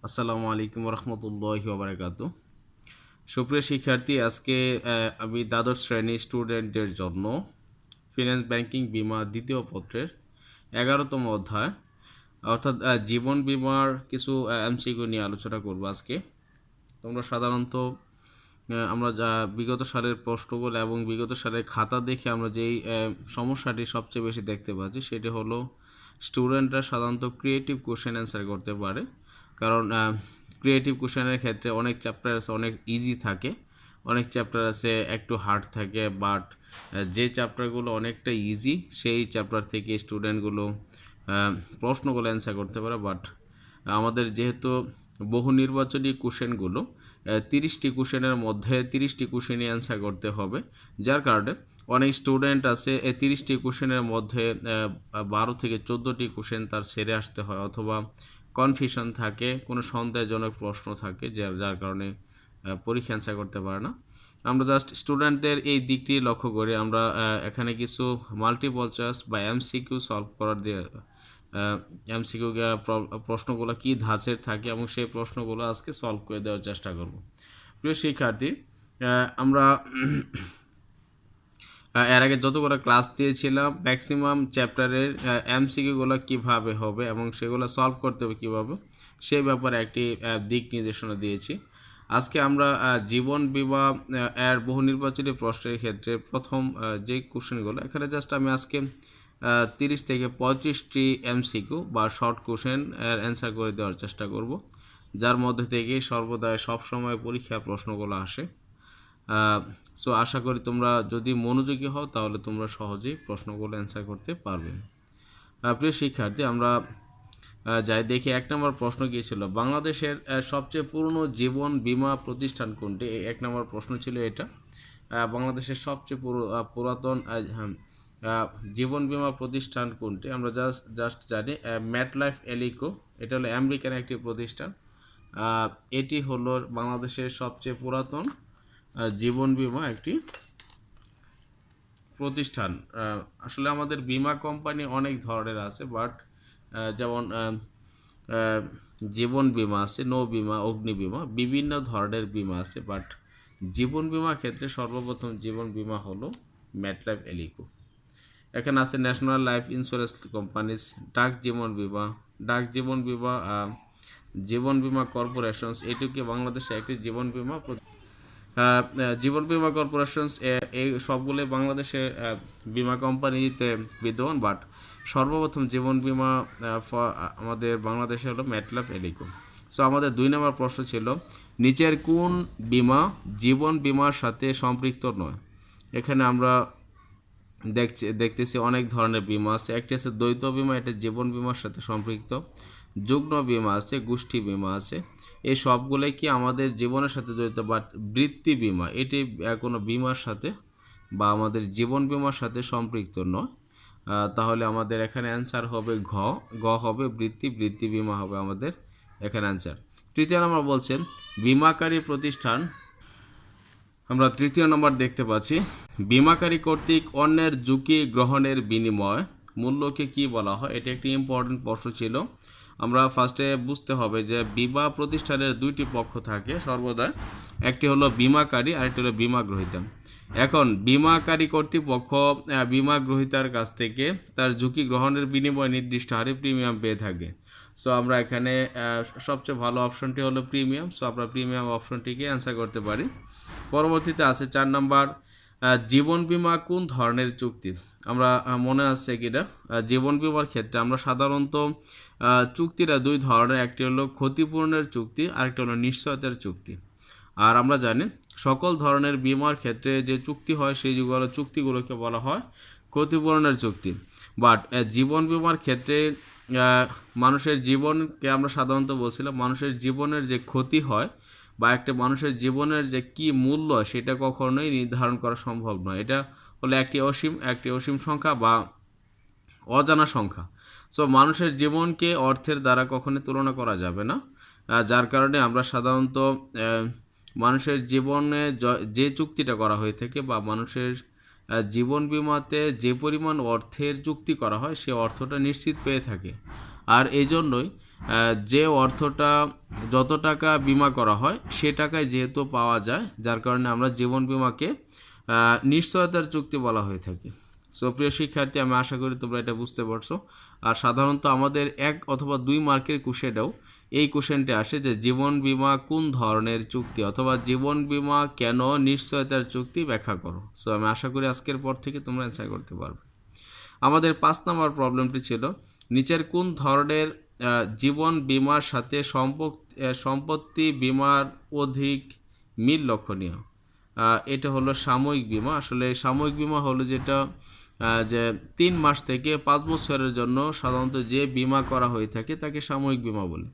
আসসালামু আলাইকুম রহমতুল্লাহি ওবারাকাতু। সুপ্রিয় শিক্ষার্থী, আজকে আমি দ্বাদশ শ্রেণী স্টুডেন্টদের জন্য ফিন্যান্স ব্যাংকিং বিমা দ্বিতীয় পত্রের 11তম অধ্যায় অর্থাৎ জীবন বিমার কিছু এমসিকিউ নিয়ে আলোচনা করব আজকে। তোমরা সাধারণত আমরা যা বিগত সালের প্রশ্নগুলো এবং বিগত সালের খাতা দেখে আমরা যেই সমস্যাটি সবচেয়ে বেশি দেখতে পাচ্ছি সেটি হলো স্টুডেন্টরা সাধারণত ক্রিয়েটিভ কোশ্চেন অ্যান্সার করতে পারে। কারণ ক্রিয়েটিভ কোশ্চেনের ক্ষেত্রে অনেক চ্যাপ্টার আছে অনেক ইজি থাকে, অনেক চ্যাপ্টার আছে একটু হার্ড থাকে। বাট যে চ্যাপ্টারগুলো অনেকটা ইজি সেই চ্যাপ্টার থেকে স্টুডেন্টগুলো প্রশ্নগুলো অ্যান্সার করতে পারে। বাট আমাদের যেহেতু বহু নির্বাচনী কোশ্চেনগুলো 30টি কোশ্চেনের মধ্যে 30টি কোশ্চেনই অ্যান্সার করতে হবে, যার কারণে অনেক স্টুডেন্ট আছে এই 30টি কোশ্চেনের মধ্যে 12 থেকে 14টি কোশ্চেন তার সেরে আসতে হয়, অথবা কনফিউশন থাকে, কোনো সন্দেহজনক প্রশ্ন থাকে যার কারণে পরীক্ষা অ্যান্সার করতে পারে না। আমরা জাস্ট স্টুডেন্টদের এই দিকটি লক্ষ্য করে আমরা এখানে কিছু মাল্টিপল চয়েস বা এমসিকিউ সলভ করার যে এমসিকিউ প্রশ্নগুলো কী ধাঁচের থাকে এবং সেই প্রশ্নগুলো আজকে সলভ করে দেওয়ার চেষ্টা করব। প্রিয় শিক্ষার্থী, আমরা এর আগে যতগুলো ক্লাস দিয়েছিলাম ম্যাক্সিমাম চ্যাপ্টারের এমসিকিউগুলো কীভাবে হবে এবং সেগুলো সলভ করতে হবে কীভাবে, সেই ব্যাপারে একটি দিক নির্দেশনা দিয়েছি। আজকে আমরা জীবন বিমা এর বহু নির্বাচনী প্রশ্নের ক্ষেত্রে প্রথম যে কোশ্চেনগুলো এখানে জাস্ট আমি আজকে 30 থেকে 35টি এমসিকিউ বা শর্ট কোশ্চেন এর অ্যান্সার করে দেওয়ার চেষ্টা করব, যার মধ্যে থেকে সর্বদাই সবসময় পরীক্ষার প্রশ্নগুলো আসে। সো আশা করি তোমরা যদি মনোযোগী হও তাহলে তোমরা সহজেই প্রশ্নগুলো অ্যান্সার করতে পারবে। প্রিয় শিক্ষার্থী, আমরা যাই দেখি 1 নম্বর প্রশ্ন কী ছিল, বাংলাদেশের সবচেয়ে পুরনো জীবন বীমা প্রতিষ্ঠান কোনটি? 1 নম্বর প্রশ্ন ছিল এটা। বাংলাদেশের সবচেয়ে পুরাতন জীবন বীমা প্রতিষ্ঠান কোনটি? আমরা জাস্ট জানি ম্যাটলাইফ এলিকো, এটা হলো আমেরিকান একটি প্রতিষ্ঠান। এটি হলো বাংলাদেশের সবচেয়ে পুরাতন জীবন বীমা একটি প্রতিষ্ঠান। আসলে আমাদের বীমা কোম্পানি অনেক ধরনের আছে, বাট যেমন জীবন বীমা আছে, নৌ বীমা, অগ্নি বীমা, বিভিন্ন ধরনের বীমা আছে। বাট জীবন বীমা ক্ষেত্রে সর্বপ্রথম জীবন বীমা হলো ম্যাটলাইফ এলিকো। এখানে আছে ন্যাশনাল লাইফ ইন্স্যুরেন্স কোম্পানিজ, ডাক জীবন বীমা, জীবন বীমা কর্পোরেশনস, এটিকে বাংলাদেশে একটি জীবন বীমা কর্পোরেশনস, এই সবগুলোই বাংলাদেশের বীমা কোম্পানিতে বিদ্যমান। বাট সর্বপ্রথম জীবন বীমা আমাদের বাংলাদেশে হলো ম্যাটলাইফ এলিকো। সো আমাদের 2 নম্বর প্রশ্ন ছিল, নিচের কোন বীমা জীবন বীমার সাথে সম্পৃক্ত নয়? এখানে আমরা দেখতেছি অনেক ধরনের বীমা আছে। একটি আছে দ্বৈত বীমা, এটা জীবন বীমার সাথে সম্পৃক্ত। যুগ্ম বীমা আছে, গোষ্ঠী বীমা আছে, এই সবগুলোই কি আমাদের জীবনের সাথে জড়িত। বাট বৃত্তি বীমা এটি কোনো বীমার সাথে বা আমাদের জীবন বীমার সাথে সম্পৃক্ত নয়। তাহলে আমাদের এখানে অ্যান্সার হবে গ হবে বৃত্তি বীমা হবে আমাদের এখানে অ্যান্সার। 3 নম্বর বলছেন, বীমাকারী প্রতিষ্ঠান, আমরা 3 নম্বর দেখতে পাচ্ছি, বীমাকারী কর্তৃক অন্যের ঝুঁকি গ্রহণের বিনিময় মূল্যকে কি বলা হয়? এটা একটি ইম্পর্টেন্ট প্রশ্ন ছিল। আমরা ফার্স্টে বুঝতে হবে যে বীমা প্রতিষ্ঠানের 2টি পক্ষ থাকে সর্বদা, একটি হলো বীমাকারী আর একটি হলো বীমা গ্রহীতা। এখন বীমাকারী কর্তৃপক্ষ বীমা গ্রহীতার কাছ থেকে তার ঝুঁকি গ্রহণের বিনিময়ে নির্দিষ্ট হারে প্রিমিয়াম পেয়ে থাকে। সো আমরা এখানে সবচেয়ে ভালো অপশনটি হলো প্রিমিয়াম। সো আমরা প্রিমিয়াম অপশনটিকে অ্যান্সার করতে পারি। পরবর্তীতে আছে 4 নম্বর, জীবন বীমা কোন ধরনের চুক্তি? আমরা মনে আছে কিনা, জীবন বীমার ক্ষেত্রে আমরা সাধারণত চুক্তিটা 2 ধরনের, একটি হলো ক্ষতিপূরণের চুক্তি আর একটি হলো নিশ্চয়তার চুক্তি। আর আমরা জানি সকল ধরনের বীমার ক্ষেত্রে যে চুক্তি হয় সেই চুক্তিগুলোকে বলা হয় ক্ষতিপূরণের চুক্তি। বাট জীবন বীমার ক্ষেত্রে মানুষের জীবনকে আমরা সাধারণত বলছিলাম মানুষের জীবনের যে ক্ষতি হয় বা একটা মানুষের জীবনের যে কি মূল্য সেটা কখনোই নির্ধারণ করা সম্ভব নয়। এটা হলো একটি অসীম সংখ্যা বা অজানা সংখ্যা। সো মানুষের জীবনকে অর্থের দ্বারা কখনোই তুলনা করা যাবে না, যার কারণে আমরা সাধারণত মানুষের জীবনে যে চুক্তিটা করা হয়ে থাকে বা মানুষের জীবন বীমাতে যে পরিমাণ অর্থের চুক্তি করা হয় সে অর্থটা নিশ্চিত পেয়ে থাকে। আর এই জন্যই যে অর্থটা যত টাকা বিমা করা হয় সে টাকায় যেহেতু পাওয়া যায়, যার কারণে আমরা জীবন বিমাকে নিশ্চয়তার চুক্তি বলা হয়ে থাকে। সো প্রিয় শিক্ষার্থী, আমি আশা করি তোমরা এটা বুঝতে পারছো। আর সাধারণত আমাদের 1 অথবা 2 মার্কের কোশ্চেনেও এই কোশ্চেনটি আসে যে জীবন বীমা কোন ধরনের চুক্তি, অথবা জীবন বীমা কেন নিশ্চয়তার চুক্তি, ব্যাখ্যা করো। সো আমি আশা করি আজকের পর থেকে তোমরা অ্যান্সার করতে পারবে। আমাদের 5 নম্বর প্রবলেমটি ছিল নিচের কোন ধরনের জীবন বীমার সাথে সম্পত্তি বীমার অধিক মিল লক্ষণীয়। এটা হলো সাময়িক বীমা। আসলে সাময়িক বীমা হলো যেটা যে 3 মাস থেকে 5 বছরের জন্য সাধারণত যে বীমা করা হয়ে থাকে তাকে সাময়িক বীমা বলে।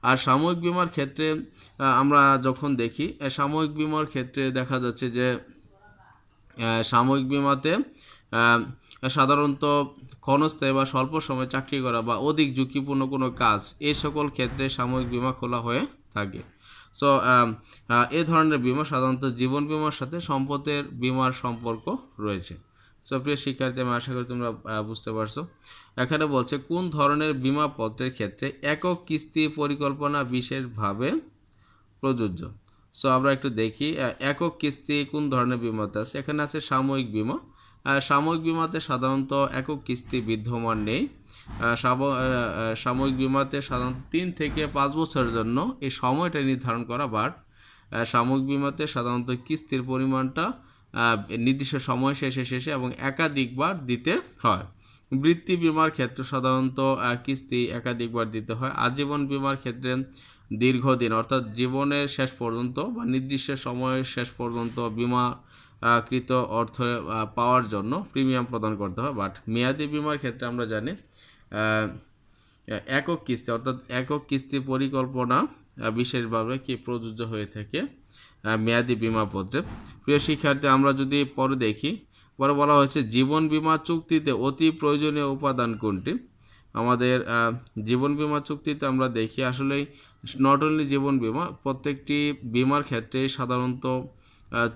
আর সাময়িক বীমার ক্ষেত্রে আমরা যখন দেখি সাময়িক বীমার ক্ষেত্রে দেখা যাচ্ছে যে সাময়িক বীমাতে সাধারণত ক্ষণস্থায়ী বা স্বল্প সময় চাকরি করা বা অধিক ঝুঁকিপূর্ণ কোনো কাজ, এই সকল ক্ষেত্রে সাময়িক বীমা খোলা হয়ে থাকে। সো এ ধরনের বীমা সাধারণত জীবন বীমার সাথে সম্পদের বীমার সম্পর্ক রয়েছে। সো প্রিয় শিক্ষার্থী, আমি আশা করি তোমরা বুঝতে পারছো। এখানে বলছে কোন ধরনের বীমা পত্রের ক্ষেত্রে একক কিস্তি পরিকল্পনা বিশেষভাবে প্রযোজ্য। সো আমরা একটু দেখি একক কিস্তি কোন ধরনের বিমাতে আছে। এখানে আছে সাময়িক বীমা। সাময়িক বিমাতে সাধারণত একক কিস্তি বিদ্যমান নেই। সাময়িক বিমাতে সাধারণত 3 থেকে 5 বছরের জন্য এই সময়টা নির্ধারণ করা, বাট সাময়িক বিমাতে সাধারণত কিস্তির পরিমাণটা নির্দিষ্ট সময় শেষে এবং একাধিকবার দিতে হয়। বৃত্তি বিমার ক্ষেত্রে সাধারণত কিস্তি একাধিকবার দিতে হয়। আজীবন বিমার ক্ষেত্রে দীর্ঘদিন অর্থাৎ জীবনের শেষ পর্যন্ত বা নির্দিষ্ট সময়ের শেষ পর্যন্ত বিমাকৃত অর্থ পাওয়ার জন্য প্রিমিয়াম প্রদান করতে হয়। বাট মেয়াদি বিমার ক্ষেত্রে আমরা জানি একক কিস্তি অর্থাৎ একক কিস্তি পরিকল্পনা বিশেষভাবে কি প্রযোজ্য হয়ে থাকে মেয়াদি বিমা পত্রে। প্রিয় শিক্ষার্থী, আমরা যদি পরে দেখি, পরে বলা হয়েছে জীবন বীমা চুক্তিতে অতি প্রয়োজনীয় উপাদান কোনটি। আমাদের জীবন বীমা চুক্তিতে আমরা দেখি আসলে নট অনলি জীবন বীমা, প্রত্যেকটি বীমার ক্ষেত্রে সাধারণত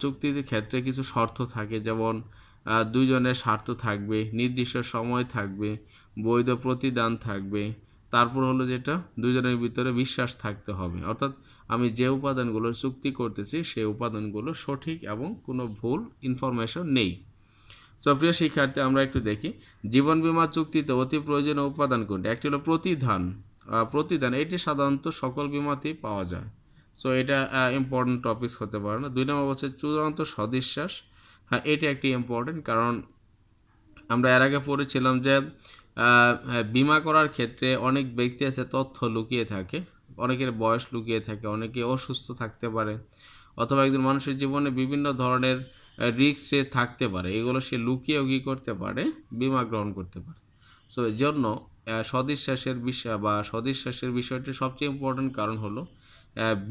চুক্তির ক্ষেত্রে কিছু শর্ত থাকে, যেমন দুইজনের স্বার্থ থাকবে, নির্দিষ্ট সময় থাকবে, বৈধ প্রতিদান থাকবে, তারপর হলো যেটা দুইজনের ভিতরে বিশ্বাস থাকতে হবে, অর্থাৎ আমি যে উপাদানগুলো চুক্তি করতেছি সেই উপাদানগুলো সঠিক এবং কোনো ভুল ইনফরমেশন নেই। সো প্রিয় শিক্ষার্থী, আমরা একটু দেখি জীবন বীমা চুক্তিতে অতি প্রয়োজনীয় উপাদান কোনটি। একটি হলো প্রতিদান এটি সাধারণত সকল বীমাতেই পাওয়া যায়। সো এটা ইম্পর্টেন্ট টপিকস হতে পারে না। 2 নম্বর হচ্ছে চূড়ান্ত সদিশ্বাস। হ্যাঁ, এটা একটি ইম্পর্টেন্ট, কারণ আমরা এর আগে পড়েছিলাম যে বীমা করার ক্ষেত্রে অনেক ব্যক্তি আছে তথ্য লুকিয়ে থাকে, অনেকের বয়স লুকিয়ে থাকে, অনেকে অসুস্থ থাকতে পারে, অথবা একজন মানুষের জীবনে বিভিন্ন ধরনের রিস্ক সে থাকতে পারে, এগুলো সে লুকিয়েও কি করতে পারে, বীমা গ্রহণ করতে পারে। সো এই জন্য সদিশ্বাসের বিষয়টি সবচেয়ে ইম্পর্টেন্ট, কারণ হলো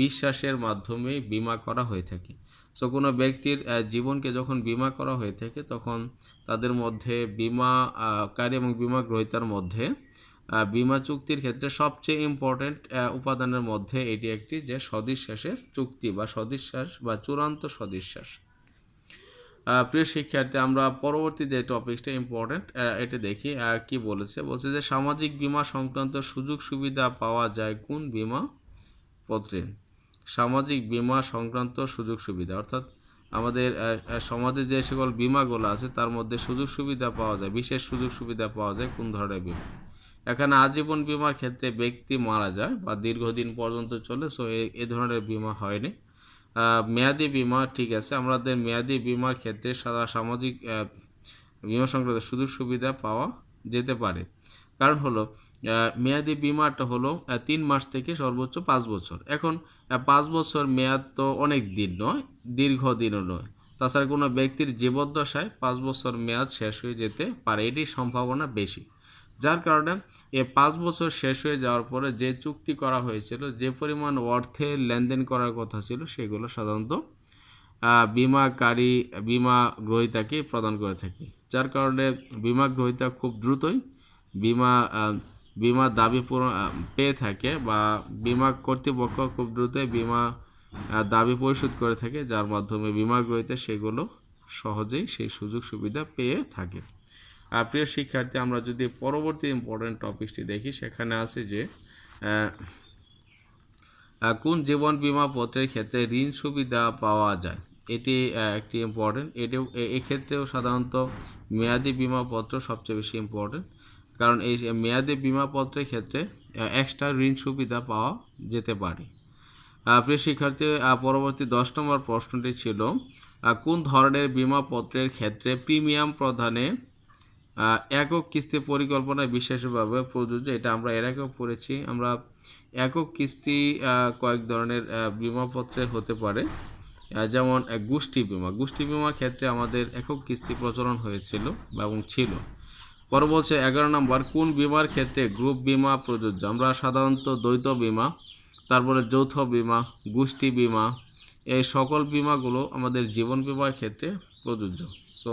বিশ্বাসের মাধ্যমে বীমা করা হয়ে থাকে। সো কোনো ব্যক্তির জীবনকে যখন বীমা করা হয়ে থাকে তখন তাদের মধ্যে বীমাকারী এবং বীমা গ্রহীতার মধ্যে বীমা চুক্তির ক্ষেত্রে সবচেয়ে ইম্পর্টেন্ট উপাদানের মধ্যে এটি একটি, যে সদিশ্বাসের চুক্তি বা সদিশ্বাস বা চূড়ান্ত সদিশ্বাস। প্রিয় শিক্ষার্থী, আমরা পরবর্তী যে টপিকটা ইম্পর্টেন্ট এটা দেখি কি বলছে যে সামাজিক বীমা সংক্রান্ত সুযোগ সুবিধা পাওয়া যায় কোন বীমা পত্রে। সামাজিক বীমা সংক্রান্ত সুযোগ সুবিধা অর্থাৎ আমাদের সমাজে যে সকল বীমাগুলো আছে তার মধ্যে সুযোগ সুবিধা পাওয়া যায়, বিশেষ সুযোগ সুবিধা পাওয়া যায় কোন ধরনের বীমা। এখানে আজীবন বীমার ক্ষেত্রে ব্যক্তি মারা যায় বা দীর্ঘদিন পর্যন্ত চলে, সো এই ধরনের বীমা হয়নি। মেয়াদি বীমা ঠিক আছে, আমাদের মেয়াদি বীমার ক্ষেত্রে সামাজিক বীমা সংক্রান্ত সুযোগ সুবিধা পাওয়া যেতে পারে, কারণ হলো মেয়াদি বীমাটা হলো 3 মাস থেকে সর্বোচ্চ 5 বছর। এখন 5 বছর মেয়াদ তো অনেক দিন নয়, দীর্ঘদিনও নয়। তাছাড়া কোনো ব্যক্তির জীবদ্দশায় 5 বছর মেয়াদ শেষ হয়ে যেতে পারে, এটির সম্ভাবনা বেশি। যার কারণে 5 বছর শেষ হয়ে যাওয়ার পরে যে চুক্তি করা হয়েছিল, যে পরিমাণ অর্থে লেনদেন করার কথা ছিল, সেগুলো সাধারণত বীমা গ্রহীতাকে প্রদান করে থাকে। যার কারণে বীমা গ্রহীতা খুব দ্রুতই বীমা দাবি পেয়ে থাকে, বা বীমা কর্তৃপক্ষ খুব দ্রুতই বীমা দাবি পরিশোধ করে থাকে, যার মাধ্যমে বীমা গ্রহীতা সেগুলো সহজেই সেই সুযোগ সুবিধা পেয়ে থাকে। প্রিয় শিক্ষার্থী, আমরা যদি পরবর্তী ইম্পর্টেন্ট টপিকটি দেখি, সেখানে আছে যে আহ, কোন জীবন বীমা পত্রের ক্ষেত্রে ঋণ সুবিধা পাওয়া যায়? এটি একটি ইম্পর্টেন্ট। এটিও এক্ষেত্রেও সাধারণত মেয়াদি বীমা পত্র সবচেয়ে বেশি ইম্পর্টেন্ট, কারণ এই মেয়াদি বীমা পত্রের ক্ষেত্রে এক্সট্রা ঋণ সুবিধা পাওয়া যেতে পারে। প্রিয় শিক্ষার্থী, পরবর্তী 10 নম্বর প্রশ্নটি ছিল কোন ধরনের বীমা পত্রের ক্ষেত্রে প্রিমিয়াম প্রদানে একক কিস্তি পরিকল্পনায় বিশেষভাবে প্রযোজ্য? এটা আমরা এর আগেও পড়েছি। আমরা একক কিস্তি কয়েক ধরনের বিমাপত্রে হতে পারে, যেমন গোষ্ঠী বিমা। গোষ্ঠী বিমার ক্ষেত্রে আমাদের একক কিস্তি প্রচলন হয়েছিল এবং ছিল। পরবর্তী 11 নম্বর, কোন বিমার ক্ষেত্রে গ্রুপ বিমা প্রযোজ্য? আমরা সাধারণত দ্বৈত বিমা, তারপরে যৌথ বিমা, গোষ্ঠী বিমা, এই সকল বিমাগুলো আমাদের জীবন বিমার ক্ষেত্রে প্রযোজ্য। সো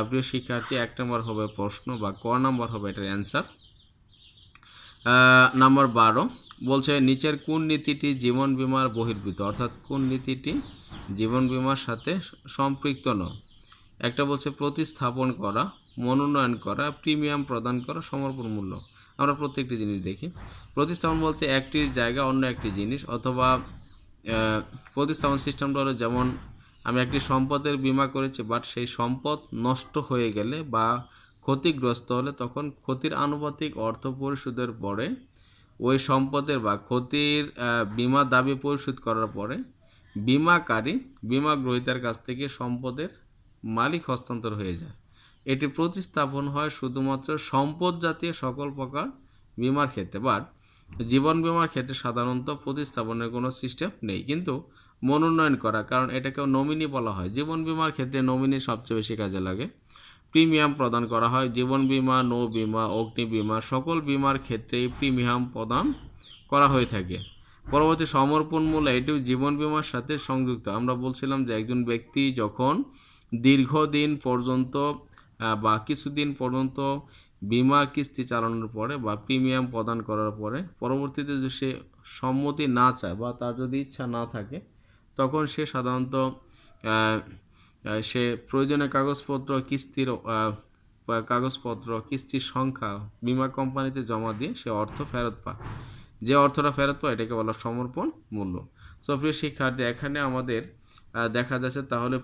প্রিয় শিক্ষার্থী, 1 নম্বর হবে প্রশ্ন বা ক নম্বর হবে এটার অ্যান্সার। নাম্বার 12 বলছে নিচের কোন নীতিটি জীবন বীমার বহির্ভূত? অর্থাৎ কোন নীতিটি জীবন বীমার সাথে সম্পৃক্ত নয়? একটা বলছে প্রতিস্থাপন করা, মনোনয়ন করা, প্রিমিয়াম প্রদান করা, সমর্পণ মূল্য। আমরা প্রত্যেকটি জিনিস দেখি। প্রতিস্থাপন বলতে একটির জায়গা অন্য একটি জিনিস, অথবা প্রতিস্থাপন সিস্টেমটা হলো যেমন আমি একটি সম্পদের বীমা করেছি, বাট সেই সম্পদ নষ্ট হয়ে গেলে বা ক্ষতিগ্রস্ত হলে তখন ক্ষতির আনুপাতিক অর্থ পরিশোধের পরে ওই সম্পদের বা ক্ষতির বীমা দাবি পরিশোধ করার পরে বীমাকারী বীমা গ্রহীতার কাছ থেকে সম্পদের মালিক হস্তান্তর হয়ে যায়। এটি প্রতিস্থাপন হয় শুধুমাত্র সম্পদ জাতীয় সকল প্রকার বীমার ক্ষেত্রে, বাট জীবন বীমার ক্ষেত্রে সাধারণত প্রতিস্থাপনের কোনো সিস্টেম নেই, কিন্তু মনোনয়ন করা, কারণ এটাকেও নমিনি বলা হয়। জীবন বীমার ক্ষেত্রে নমিনি সবচেয়ে বেশি কাজে লাগে। প্রিমিয়াম প্রদান করা হয়। জীবন বীমা, নৌ বীমা, অগ্নি বীমা সকল বীমার ক্ষেত্রেই প্রিমিয়াম প্রদান করা হয়ে থাকে। পরবর্তী সমর্পণ মূল্য, এটিও জীবন বীমার সাথে সংযুক্ত। আমরা বলছিলাম যে একজন ব্যক্তি যখন দীর্ঘদিন পর্যন্ত বা কিছুদিন পর্যন্ত বীমা কিস্তি চালানোর পরে বা প্রিমিয়াম প্রদান করার পরে পরবর্তীতে যদি সে সম্মতি না চায় বা তার যদি ইচ্ছা না থাকে, তখন সে সাধারণত সে প্রয়োজনীয় কাগজপত্র, কিস্তির সংখ্যা বীমা কোম্পানিতে জমা দিয়ে সে অর্থ ফেরত পায়। যে অর্থটা ফেরত পায় এটাকে বলা সমর্পণ মূল্য। সো প্রিয় শিক্ষার্থী, এখানে আমাদের দেখা যাচ্ছে তাহলে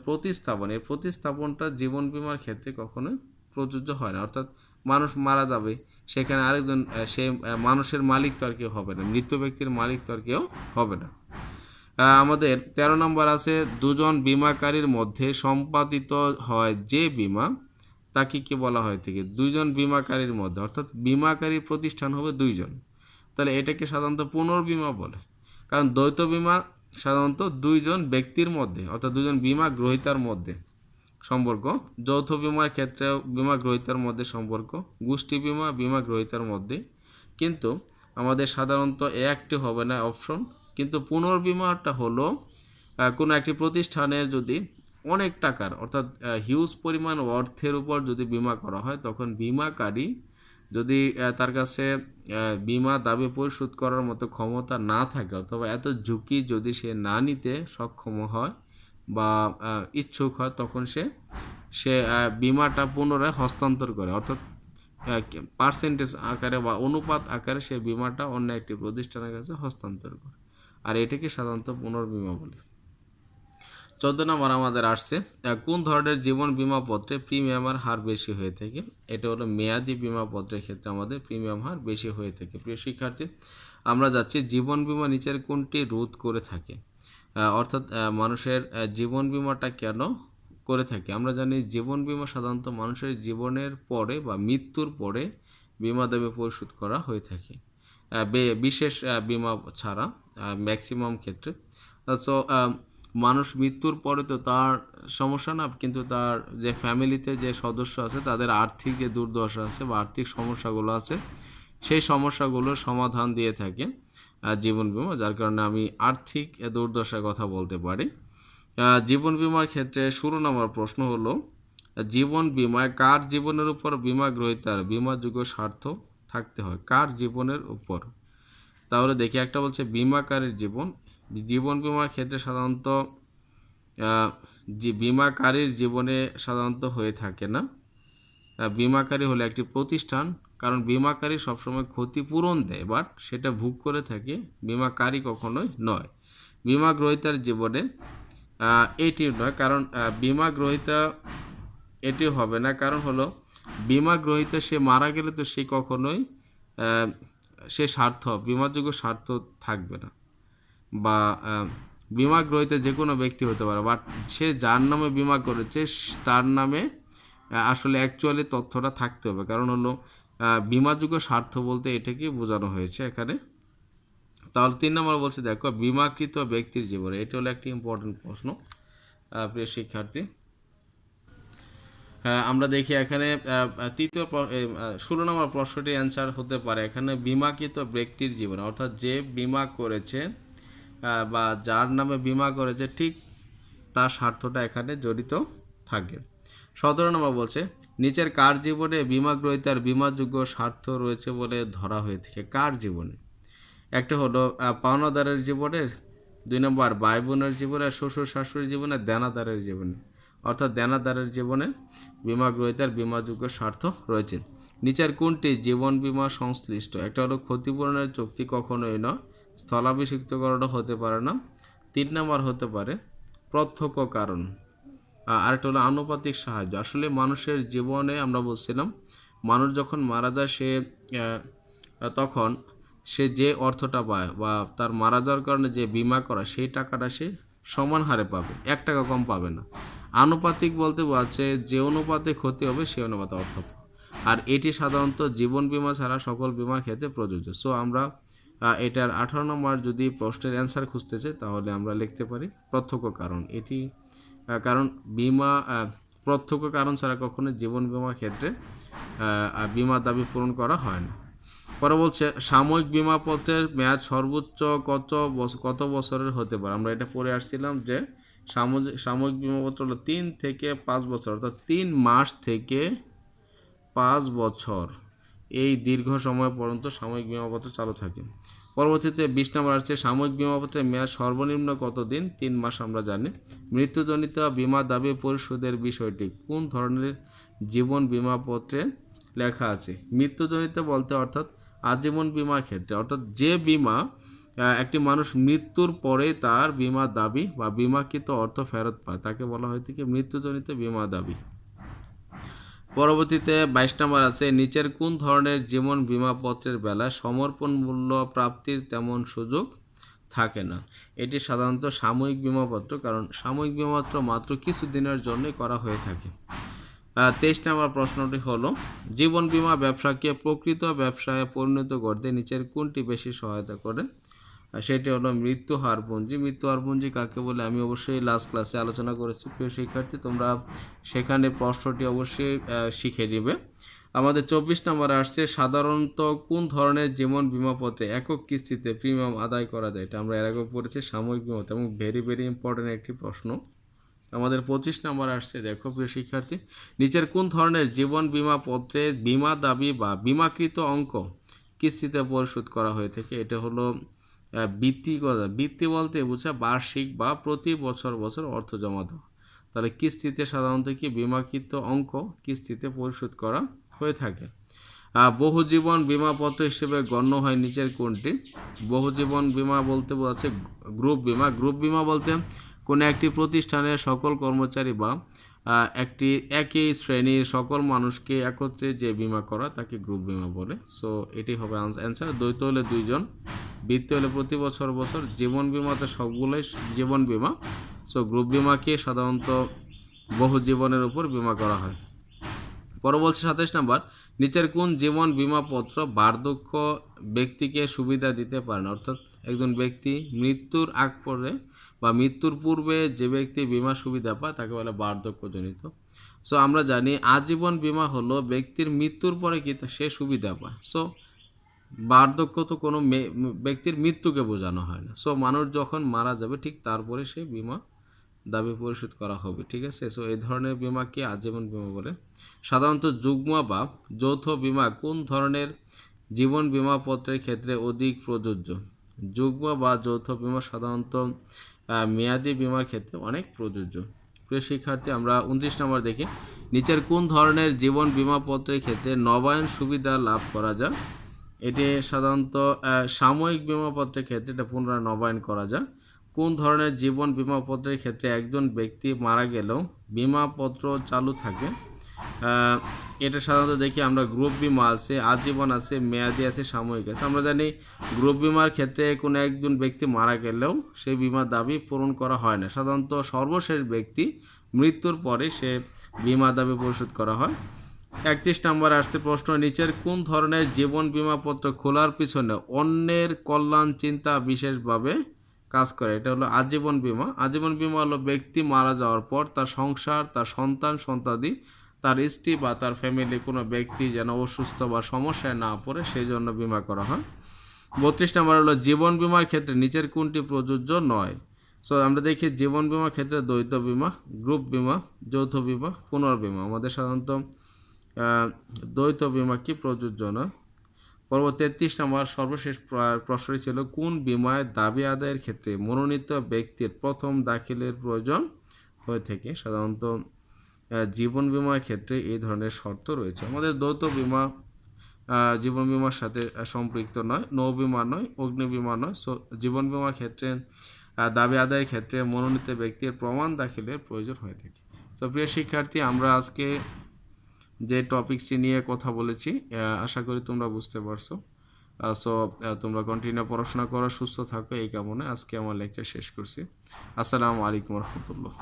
এই প্রতিস্থাপনটা জীবন বীমার ক্ষেত্রে কখনোই প্রযোজ্য হয় না। অর্থাৎ মানুষ মারা যাবে, সেখানে আরেকজন সে মানুষের মালিক তো আর কেউ হবে না, মৃত ব্যক্তির মালিক তো আর কেউ হবে না। আমাদের 13 নম্বর আছে দুজন বীমাকারীর মধ্যে সম্পাদিত হয় যে বীমা তাকে কি বলা হয় থেকে? দুইজন বীমাকারীর মধ্যে, অর্থাৎ বীমাকারী প্রতিষ্ঠান হবে দুইজন, তাহলে এটাকে সাধারণত পুনর্বীমা বলে। কারণ দ্বৈত বীমা সাধারণত দুইজন ব্যক্তির মধ্যে, অর্থাৎ দুজন বীমা গ্রহীতার মধ্যে সম্পর্ক। যৌথ বীমার ক্ষেত্রে বীমা গ্রহীতার মধ্যে সম্পর্ক, গোষ্ঠী বীমা বীমা গ্রহীতার মধ্যে। কিন্তু আমাদের সাধারণত একটি হবে না অপশন। কিন্তু পুনর্বীমাটা হলো কোনো একটি প্রতিষ্ঠানের যদি অনেক টাকার, অর্থাৎ হিউজ পরিমাণ অর্থের উপর যদি বীমা করা হয়, তখন বীমাকারী যদি তার কাছে বীমা দাবি পরিশোধ করার মতো ক্ষমতা না থাকে, অথবা এত ঝুঁকি যদি সে না নিতে সক্ষম হয় বা ইচ্ছুক হয়, তখন সে বীমাটা পুনরায় হস্তান্তর করে, অর্থাৎ পার্সেন্টেজ আকারে বা অনুপাত আকারে সে বীমাটা অন্য একটি প্রতিষ্ঠানের কাছে হস্তান্তর করে। আর এটাকে সাধারণত পুনর্বীমা বলে। 14 নম্বর আমাদের আসছে কোন ধরনের জীবন বীমা পত্রে প্রিমিয়ামের হার বেশি হয়ে থাকে? এটা হলো মেয়াদি বীমা পত্রের ক্ষেত্রে আমাদের প্রিমিয়াম হার বেশি হয়ে থাকে। প্রিয় শিক্ষার্থী, আমরা যাচ্ছি জীবন বীমা নিচের কোনটি রোধ করে থাকে? অর্থাৎ মানুষের জীবন বীমাটা কেন করে থাকে? আমরা জানি জীবন বীমা সাধারণত মানুষের জীবনের পরে বা মৃত্যুর পরে বীমা দাবি পরিশোধ করা হয়ে থাকে, বিশেষ বীমা ছাড়া ম্যাক্সিমাম ক্ষেত্রে। সো মানুষ মৃত্যুর পরে তো তার সমস্যা না, কিন্তু তার যে ফ্যামিলিতে যে সদস্য আছে তাদের আর্থিক যে দুর্দশা আছে বা আর্থিক সমস্যাগুলো আছে, সেই সমস্যাগুলোর সমাধান দিয়ে থাকে জীবন বীমা, যার কারণে আমি আর্থিক দুর্দশার কথা বলতে পারি। জীবন বীমার ক্ষেত্রে 16 নম্বর প্রশ্ন হলো জীবন বীমায় কার জীবনের উপর বীমা গ্রহীতার বীমাযোগ্য স্বার্থ থাকতে হয়? কার জীবনের উপর? তাহলে দেখি, একটা বলছে বীমাকারীর জীবন। জীবন বীমার ক্ষেত্রে সাধারণত যে বীমাকারীর জীবনে সাধারণত হয়ে থাকে না। বীমাকারী হলো একটি প্রতিষ্ঠান, কারণ বিমাকারী সবসময় ক্ষতিপূরণ দেয়, বাট সেটা ভোগ করে থাকে বিমাকারী কখনোই নয়। বিমা গ্রহীতার জীবনে এটি নয়, কারণ বিমা গ্রহীতা এটিও হবে না, কারণ হলো বিমা গ্রহীতা সে মারা গেলে তো সে কখনোই সে বিমাযোগ্য স্বার্থ থাকবে না, বা বিমা গ্রহীতা যে কোনো ব্যক্তি হতে পারে, বাট সে যার নামে বিমা করেছে তার নামে আসলে অ্যাকচুয়ালি তথ্যটা থাকতে হবে, কারণ হলো বিমাযোগ্য স্বার্থ বলতে এটাকে বোঝানো হয়েছে এখানে। তাহলে 3 নম্বর বলছে, দেখো বিমাকৃত ব্যক্তির জীবনে, এটা হলো একটি ইম্পর্টেন্ট প্রশ্ন প্রিয় শিক্ষার্থী। আমরা দেখি এখানে 16 নম্বর প্রশ্নটির অ্যান্সার হতে পারে এখানে বিমাকৃত ব্যক্তির জীবনে, অর্থাৎ যে বিমা করেছে বা যার নামে বিমা করেছে ঠিক তার স্বার্থটা এখানে জড়িত থাকে। 17 নম্বর বলছে, নিচের কার জীবনে বিমা গ্রহীতার বিমাযোগ্য স্বার্থ রয়েছে বলে ধরা হয়ে থাকে? কার জীবনে? একটা হলো পাওনাদারের জীবনের, 2 নম্বর ভাই বোনের জীবনে, শ্বশুর শাশুড়ির জীবনে, দেনাদারের জীবনে। অর্থাৎ দেনাদারের জীবনে বিমা গ্রহীতার বিমাযোগ্য স্বার্থ রয়েছে। নিচের কোনটি জীবন বিমা সংশ্লিষ্ট? একটা হলো ক্ষতিপূরণের চুক্তি কখনোই নয়, স্থলাভিষিক্তকরণও হতে পারে না। 3 নম্বর হতে পারে প্রত্যক্ষ কারণ। আরেকটা হলো আনুপাতিক সাহায্য। আসলে মানুষের জীবনে আমরা বলছিলাম মানুষ যখন মারা যায় সে তখন সে যে অর্থটা পায় বা তার মারা যাওয়ার কারণে যে বিমা করা সেই টাকাটা সে সমান হারে পাবে, 1 টাকা কম পাবে না। আনুপাতিক বলতে বোঝাচ্ছে যে অনুপাতে ক্ষতি হবে সেই অনুপাতে অর্থ, আর এটি সাধারণত জীবন বিমা ছাড়া সকল বিমার ক্ষেত্রে প্রযোজ্য। সো আমরা এটার 18 নম্বর যদি প্রশ্নের অ্যান্সার খুঁজতে চাই তাহলে আমরা লিখতে পারি প্রত্যক্ষ কারণ। এটি কারণ বিমা প্রত্যক্ষ কারণ ছাড়া কখনো জীবন বিমার ক্ষেত্রে বিমা দাবি পূরণ করা হয় না। পরে বলছে সাময়িক বিমাপত্রের মেয়াদ সর্বোচ্চ কত বছরের হতে পারে? আমরা এটা পড়ে আসছিলাম যে সাময়িক বিমাপত্র হলো 3 থেকে 5 বছর, অর্থাৎ 3 মাস থেকে 5 বছর, এই দীর্ঘ সময় পর্যন্ত সাময়িক বিমাপত্র চালু থাকে। পরবর্তীতে 20 নম্বর আসছে সাময়িক বিমাপত্রের মেয়াদ সর্বনিম্ন কতদিন? 3 মাস আমরা জানি। মৃত্যুজনিত বিমা দাবি পরিশোধের বিষয়টি কোন ধরনের জীবন বিমাপত্রে লেখা আছে? মৃত্যুজনিত বলতে অর্থাৎ আজীবন বিমার ক্ষেত্রে, অর্থাৎ যে বিমা একটি মানুষ মৃত্যুর পরে তার বিমা দাবি বা বিমাকৃত অর্থ ফেরত পায় তাকে বলা হয় থেকে মৃত্যুজনিত বিমা দাবি। পরবর্তীতে 22 নম্বর আছে নিচের কোন ধরনের জীবন বিমাপত্রের বেলায় সমর্পণ মূল্য প্রাপ্তির তেমন সুযোগ থাকে না? এটি সাধারণত সাময়িক বিমাপত্র, কারণ সাময়িক বিমাপত্র মাত্র কিছু দিনের জন্যই করা হয়ে থাকে। 23 নম্বর প্রশ্নটি হলো জীবন বিমা ব্যবসাকে প্রকৃত ব্যবসায় পরিণত করতে নিচের কোনটি বেশি সহায়তা করে? সেটি হলো মৃত্যু হারপুঞ্জি। মৃত্যু হারপুঞ্জি কাকে বলে আমি অবশ্যই লাস্ট ক্লাসে আলোচনা করেছি প্রিয় শিক্ষার্থী, তোমরা সেখানে প্রশ্নটি অবশ্যই শিখে নেবে। আমাদের 24 নম্বরে আসছে সাধারণত কোন ধরনের জীবন বিমাপত্রে একক কিস্তিতে প্রিমিয়াম আদায় করা যায়? এটা আমরা এর আগে পড়েছি সাময়িক বিমা, এবং ভেরি ভেরি ইম্পর্টেন্ট একটি প্রশ্ন। আমাদের 25 নম্বর আসছে, দেখো প্রিয় শিক্ষার্থী, নিচের কোন ধরনের জীবন বিমাপত্রে বিমা দাবি বা বিমাকৃত অঙ্ক কিস্তিতে পরিশোধ করা হয়ে থাকে? এটা হলো বৃত্তি কথা। বৃত্তি বলতে বোঝা বার্ষিক বা প্রতি বছর বছর অর্থ জমা দেওয়া। তাহলে কিস্তিতে সাধারণত কি বিমাকৃত অঙ্ক কিস্তিতে পরিশোধ করা হয়ে থাকে। বহুজীবন বিমাপত্র হিসেবে গণ্য হয় নিচের কোনটি? বহুজীবন বিমা বলতে বোঝাচ্ছে গ্রুপ বিমা। গ্রুপ বিমা বলতে কোনো একটি প্রতিষ্ঠানের সকল কর্মচারী বা একই শ্রেণীর সকল মানুষকে একত্রে যে বিমা করা তাকে গ্রুপ বিমা বলে। সো এটি হবে অ্যান্সার। দ্বৈত হলে 2 জন, বৃত্তি হলে প্রতি বছর বছর, জীবন বিমাতে সবগুলোই জীবন বিমা। সো গ্রুপ বিমাকে সাধারণত বহু জীবনের উপর বিমা করা হয়। পরবর্তী 27 নম্বর, নিচের কোন জীবন বিমাপত্র বার্ধক্য ব্যক্তিকে সুবিধা দিতে পারে না? অর্থাৎ একজন ব্যক্তি মৃত্যুর আগ পরে বা মৃত্যুর পূর্বে যে ব্যক্তি বিমা সুবিধা পায় তাকে বলে বার্ধক্যজনিত। সো আমরা জানি আজীবন বিমা হলো ব্যক্তির মৃত্যুর পরে কি সে সুবিধা পায়। সো বার্ধক্য তো কোনো ব্যক্তির মৃত্যুকে বোঝানো হয় না। সো মানুষ যখন মারা যাবে ঠিক তারপরে সে বিমা দাবি পরিশোধ করা হবে, ঠিক আছে। সো এই ধরনের বিমাকে আজীবন বিমা বলে। সাধারণত যুগ্ম বা যৌথ বিমা কোন ধরনের জীবন বিমাপত্রের ক্ষেত্রে অধিক প্রযোজ্য? যুগ্ম বা যৌথ বিমা সাধারণত মেয়াদি বিমার ক্ষেত্রে অনেক প্রযোজ্য। প্রিয় শিক্ষার্থী, আমরা 29 নম্বর দেখি, নিচের কোন ধরনের জীবন বীমা পত্রের ক্ষেত্রে নবায়ন সুবিধা লাভ করা যায়? এটি সাধারণত সাময়িক বীমা পত্রের ক্ষেত্রে এটা পুনরায় নবায়ন করা যায়। কোন ধরনের জীবন বীমা পত্রের ক্ষেত্রে একজন ব্যক্তি মারা গেলেও বীমাপত্র চালু থাকে? এটা সাধারণত দেখি আমরা গ্রুপ বিমা আছে, আজীবন আছে, মেয়াদি আছে, সাময়িক আছে। আমরা জানি গ্রুপ বিমার ক্ষেত্রে কোনো একজন ব্যক্তি মারা গেলেও সেই বিমার দাবি পূরণ করা হয় না, সাধারণত সর্বশেষ ব্যক্তি মৃত্যুর পরে সে বিমা দাবি পরিশোধ করা হয়। 31 নম্বর আসছে প্রশ্ন, নিচের কোন ধরনের জীবন বীমাপত্র খোলার পিছনে অন্যের কল্যাণ চিন্তা বিশেষভাবে কাজ করে? এটা হলো আজীবন বীমা। আজীবন বীমা হলো ব্যক্তি মারা যাওয়ার পর তার সংসার, তার সন্তান সন্তাদি, তার স্ত্রী বা তার ফ্যামিলি কোনো ব্যক্তি যেন অসুস্থ বা সমস্যায় না পড়ে সেই জন্য বীমা করা হয়। 32 নম্বর হলো জীবন বীমার ক্ষেত্রে নিচের কোনটি প্রযোজ্য নয়? সো আমরা দেখি জীবন বীমার ক্ষেত্রে দ্বৈত বীমা, গ্রুপ বীমা, যৌথ বীমা, পুনর্বীমা। আমাদের সাধারণত দ্বৈত বীমা কি প্রযোজ্য নয়। পরবর্তী 33 নম্বর সর্বশেষ প্রশ্নটি ছিল, কোন বীমায় দাবি আদায়ের ক্ষেত্রে মনোনীত ব্যক্তির প্রথম দাখিলের প্রয়োজন হয়ে থাকে? সাধারণত জীবন বীমার ক্ষেত্রে এই ধরনের শর্ত রয়েছে। আমাদের দ্বৈত বীমা জীবন বীমার সাথে সম্পৃক্ত নয়, নৌ বীমা নয়, অগ্নি বীমা নয়। সো জীবন বীমার ক্ষেত্রে দাবি আদায়ের ক্ষেত্রে মনোনীত ব্যক্তির প্রমাণ দাখিলের প্রয়োজন হয়ে থাকে। তো প্রিয় শিক্ষার্থী, আমরা আজকে যে টপিকসটি নিয়ে কথা বলেছি আশা করি তোমরা বুঝতে পারছো। সো তোমরা কন্টিনিউ পড়াশোনা করো, সুস্থ থাকো এই কামনায় আজকে আমার লেকচার শেষ করছি। আসসালামু আলাইকুম রহমতুল্লাহ।